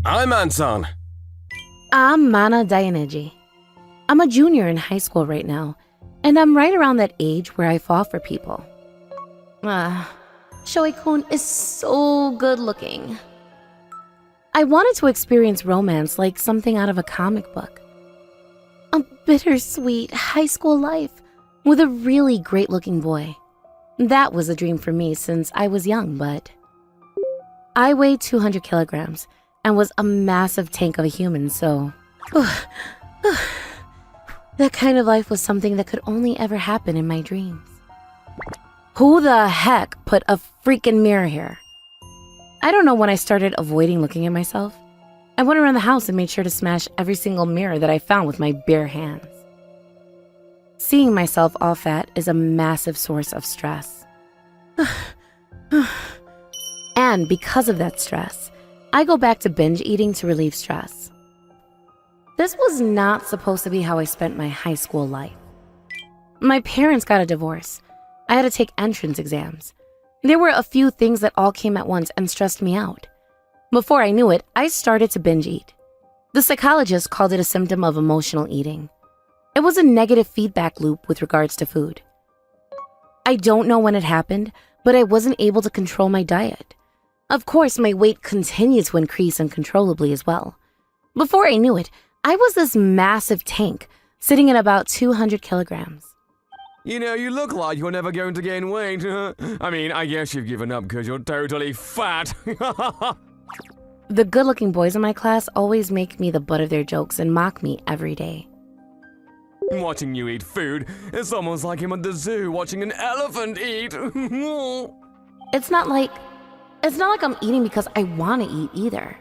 I'm Anton. I'm Mana Dayaneji. I'm a junior in high school right now, and I'm right around that age where I fall for people. Shoei-kun is so good looking. I wanted to experience romance like something out of a comic book. A bittersweet high school life with a really great looking boy. That was a dream for me since I was young, but I weighed 200 kilograms and was a massive tank of a human, so that kind of life was something that could only ever happen in my dreams. Who the heck put a freaking mirror here? I don't know when I started avoiding looking at myself. I went around the house and made sure to smash every single mirror that I found with my bare hands. Seeing myself all fat is a massive source of stress. And because of that stress, I go back to binge eating to relieve stress. This was not supposed to be how I spent my high school life. My parents got a divorce. I had to take entrance exams. There were a few things that all came at once and stressed me out. Before I knew it, I started to binge eat. The psychologist called it a symptom of emotional eating. It was a negative feedback loop with regards to food. I don't know when it happened, but I wasn't able to control my diet. Of course, my weight continued to increase uncontrollably as well. Before I knew it, I was this massive tank, sitting at about 200 kilograms. You know, you look like you're never going to gain weight. I mean, I guess you've given up because you're totally fat. The good-looking boys in my class always make me the butt of their jokes and mock me every day. Watching you eat food is almost like I'm at the zoo watching an elephant eat. It's not like I'm eating because I want to eat either.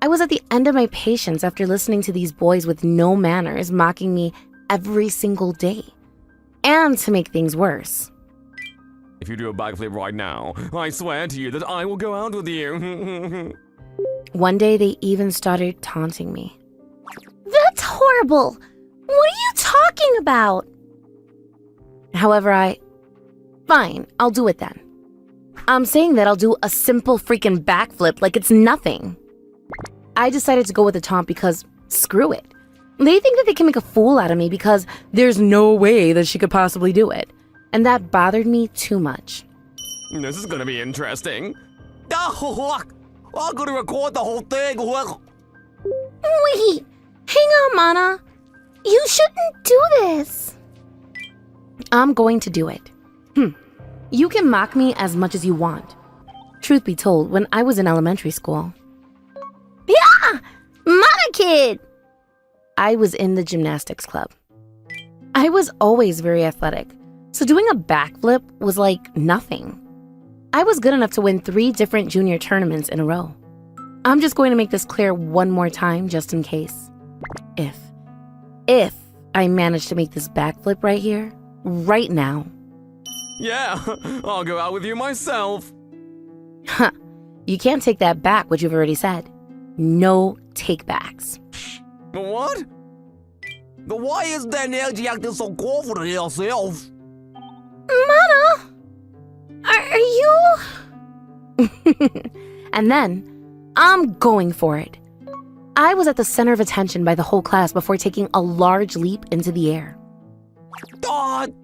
I was at the end of my patience after listening to these boys with no manners mocking me every single day. And to make things worse, If you do a backflip right now, I swear to you that I will go out with you. one day they even started taunting me. That's horrible! What are you talking about? However, fine, I'll do it then. I'm saying that I'll do a simple freaking backflip like it's nothing. I decided to go with the taunt because screw it. They think that they can make a fool out of me because there's no way that she could possibly do it. And that bothered me too much. This is gonna be interesting. I'm gonna record the whole thing. Wait, hang on, Mana. You shouldn't do this. I'm going to do it. You can mock me as much as you want. Truth be told, when I was in elementary school, yeah, Mana kid, I was in the gymnastics club. I was always very athletic, so doing a backflip was like nothing. I was good enough to win 3 different junior tournaments in a row. I'm just going to make this clear one more time just in case. If I manage to make this backflip right here, right now. Yeah, I'll go out with you myself. You can't take that back, what you've already said. No takebacks. What? Why is Danielle acting so confident in herself? Mana! Are you... And then, I'm going for it. I was at the center of attention by the whole class before taking a large leap into the air. God!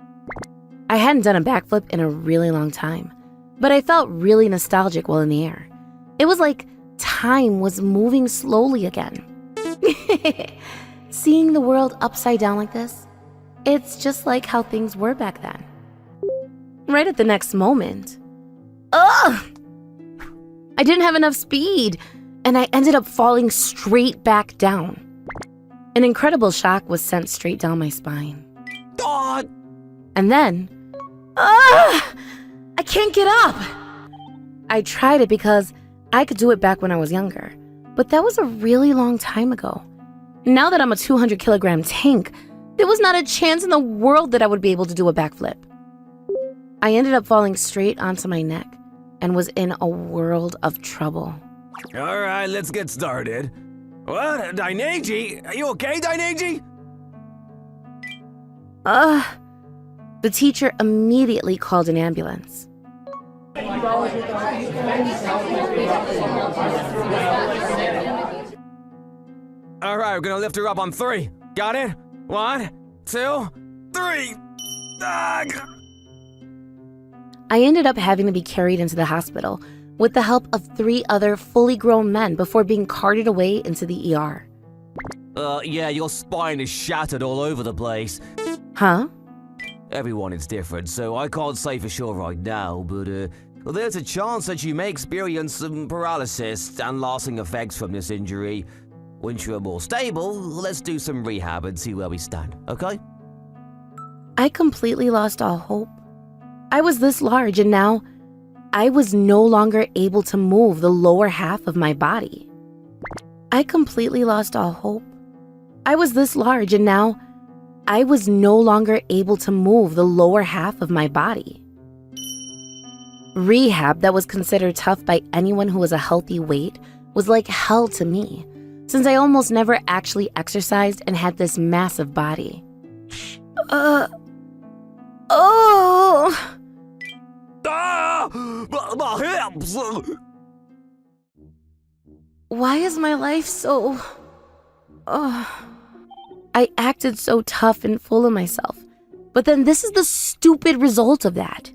I hadn't done a backflip in a really long time, but I felt really nostalgic while in the air. It was like time was moving slowly again. Seeing the world upside down like this, it's just like how things were back then. Right at the next moment, I didn't have enough speed, and I ended up falling straight back down. An incredible shock was sent straight down my spine. God! And then, I can't get up. I tried it because I could do it back when I was younger, but that was a really long time ago. Now that I'm a 200 kilogram tank, there was not a chance in the world that I would be able to do a backflip. I ended up falling straight onto my neck and was in a world of trouble. All right, let's get started. What? Daineji? Are you okay, Daineji? The teacher immediately called an ambulance. Alright, we're gonna lift her up on 3. Got it? 1, 2, 3. Ugh. I ended up having to be carried into the hospital with the help of 3 other fully grown men before being carted away into the ER. Yeah, your spine is shattered all over the place. Huh? Everyone is different, so I can't say for sure right now, but well, there's a chance that you may experience some paralysis and lasting effects from this injury. Once you're more stable, let's do some rehab and see where we stand, okay? I completely lost all hope. I was this large and now I was no longer able to move the lower half of my body. I completely lost all hope. I was this large and now I was no longer able to move the lower half of my body. Rehab that was considered tough by anyone who was a healthy weight was like hell to me, since I almost never actually exercised and had this massive body. Oh! Ah! My hips! Why is my life so... I acted so tough and full of myself. But then this is the stupid result of that.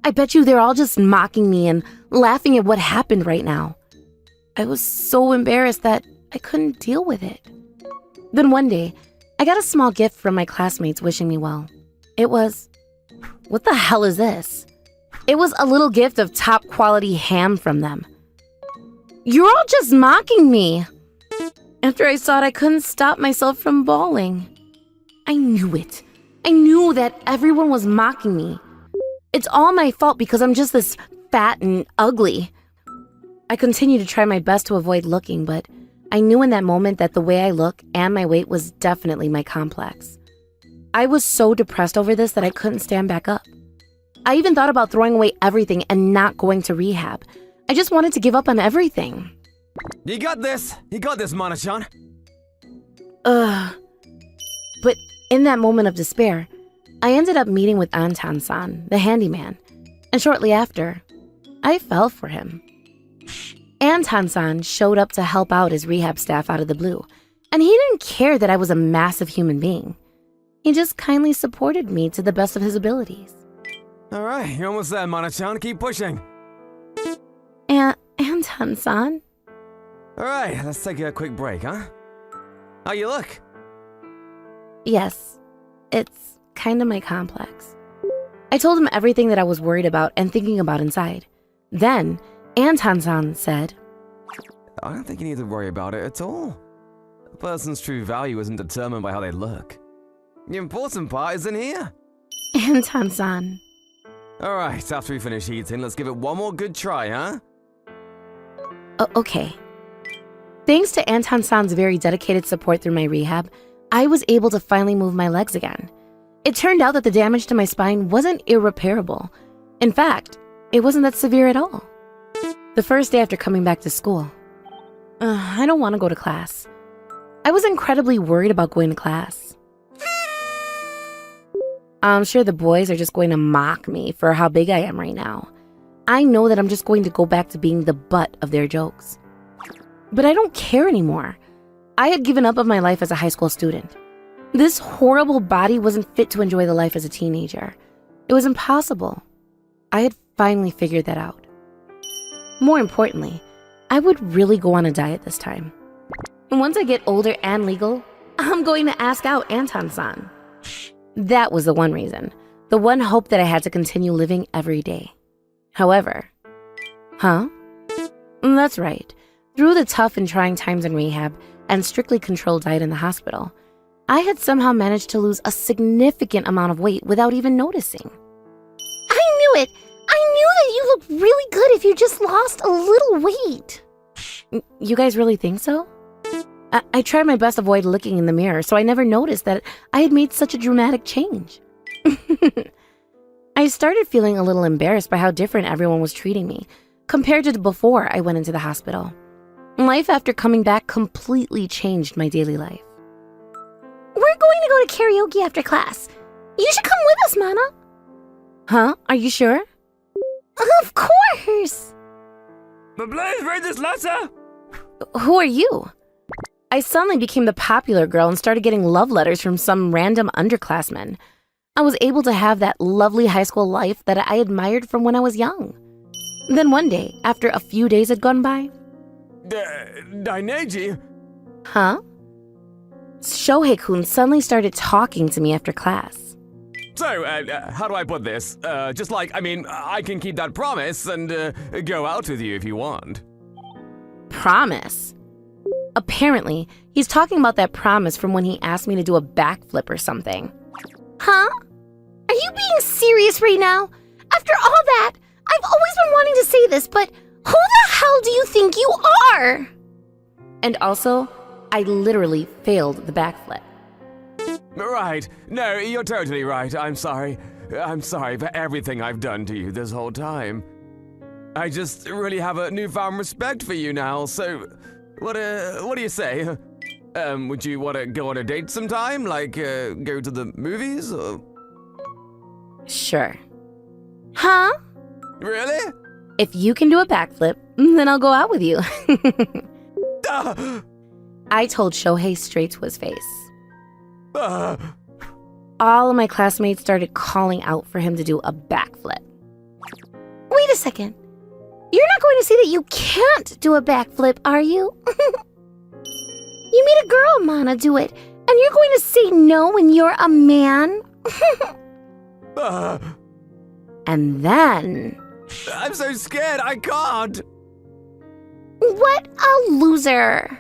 I bet you they're all just mocking me and laughing at what happened right now. I was so embarrassed that I couldn't deal with it. Then one day, I got a small gift from my classmates wishing me well. It was... What the hell is this? It was a little gift of top quality ham from them. You're all just mocking me. After I saw it, I couldn't stop myself from bawling. I knew it. I knew that everyone was mocking me. It's all my fault because I'm just this fat and ugly. I continued to try my best to avoid looking, but I knew in that moment that the way I look and my weight was definitely my complex. I was so depressed over this that I couldn't stand back up. I even thought about throwing away everything and not going to rehab. I just wanted to give up on everything. You got this! You got this, Mana-chan! But in that moment of despair, I ended up meeting with Anton-san, the handyman, and shortly after, I fell for him. Anton-san showed up to help out his rehab staff out of the blue, and he didn't care that I was a massive human being. He just kindly supported me to the best of his abilities. Alright, you're almost there, Mana-chan. Keep pushing. Anton-san? Alright, let's take a quick break, huh? How you look? Yes, it's kind of my complex. I told him everything that I was worried about and thinking about inside. Then, Anton-san said, I don't think you need to worry about it at all. A person's true value isn't determined by how they look. The important part is in here. Anton-san. Alright, after we finish eating, let's give it one more good try, huh? Okay. Thanks to Anton-san's very dedicated support through my rehab, I was able to finally move my legs again. It turned out that the damage to my spine wasn't irreparable. In fact, it wasn't that severe at all. The first day after coming back to school, I don't want to go to class. I was incredibly worried about going to class. I'm sure the boys are just going to mock me for how big I am right now. I know that I'm just going to go back to being the butt of their jokes. But I don't care anymore. I had given up on my life as a high school student. This horrible body wasn't fit to enjoy the life as a teenager. It was impossible. I had finally figured that out. More importantly, I would really go on a diet this time. And once I get older and legal, I'm going to ask out Anton-san. That was the one reason, the one hope that I had to continue living every day. However, that's right. Through the tough and trying times in rehab and strictly controlled diet in the hospital, I had somehow managed to lose a significant amount of weight without even noticing. I knew it! I knew that you looked really good if you just lost a little weight. You guys really think so? I tried my best to avoid looking in the mirror, so I never noticed that I had made such a dramatic change. I started feeling a little embarrassed by how different everyone was treating me compared to before I went into the hospital. Life after coming back completely changed my daily life. We're going to go to karaoke after class. You should come with us, Mana. Huh? Are you sure? Of course! But please read this letter! Who are you? I suddenly became the popular girl and started getting love letters from some random underclassmen. I was able to have that lovely high school life that I admired from when I was young. Then one day, after a few days had gone by... Daineji? Huh? Shohei-kun suddenly started talking to me after class. So, how do I put this? I can keep that promise and go out with you if you want. Promise? Apparently, he's talking about that promise from when he asked me to do a backflip or something. Huh? Are you being serious right now? After all that, I've always been wanting to say this, but who the hell do you think you are? And also, I literally failed the backflip. Right. No, you're totally right. I'm sorry. I'm sorry for everything I've done to you this whole time. I just really have a newfound respect for you now, so... What do you say? Would you want to go on a date sometime? Like, go to the movies, or...? Sure. Huh? Really? If you can do a backflip, then I'll go out with you. I told Shohei straight to his face. All of my classmates started calling out for him to do a backflip. Wait a second. You're not going to say that you can't do a backflip, are you? You made a girl Mana do it, and you're going to say no when you're a man? And then... I'm so scared, I can't! What a loser!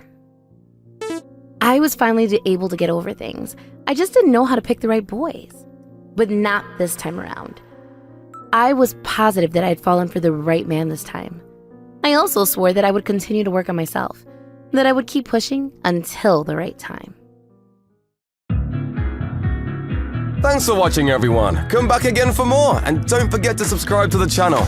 I was finally able to get over things. I just didn't know how to pick the right boys. But not this time around. I was positive that I had fallen for the right man this time. I also swore that I would continue to work on myself, that I would keep pushing until the right time. Thanks for watching, everyone. Come back again for more, and don't forget to subscribe to the channel.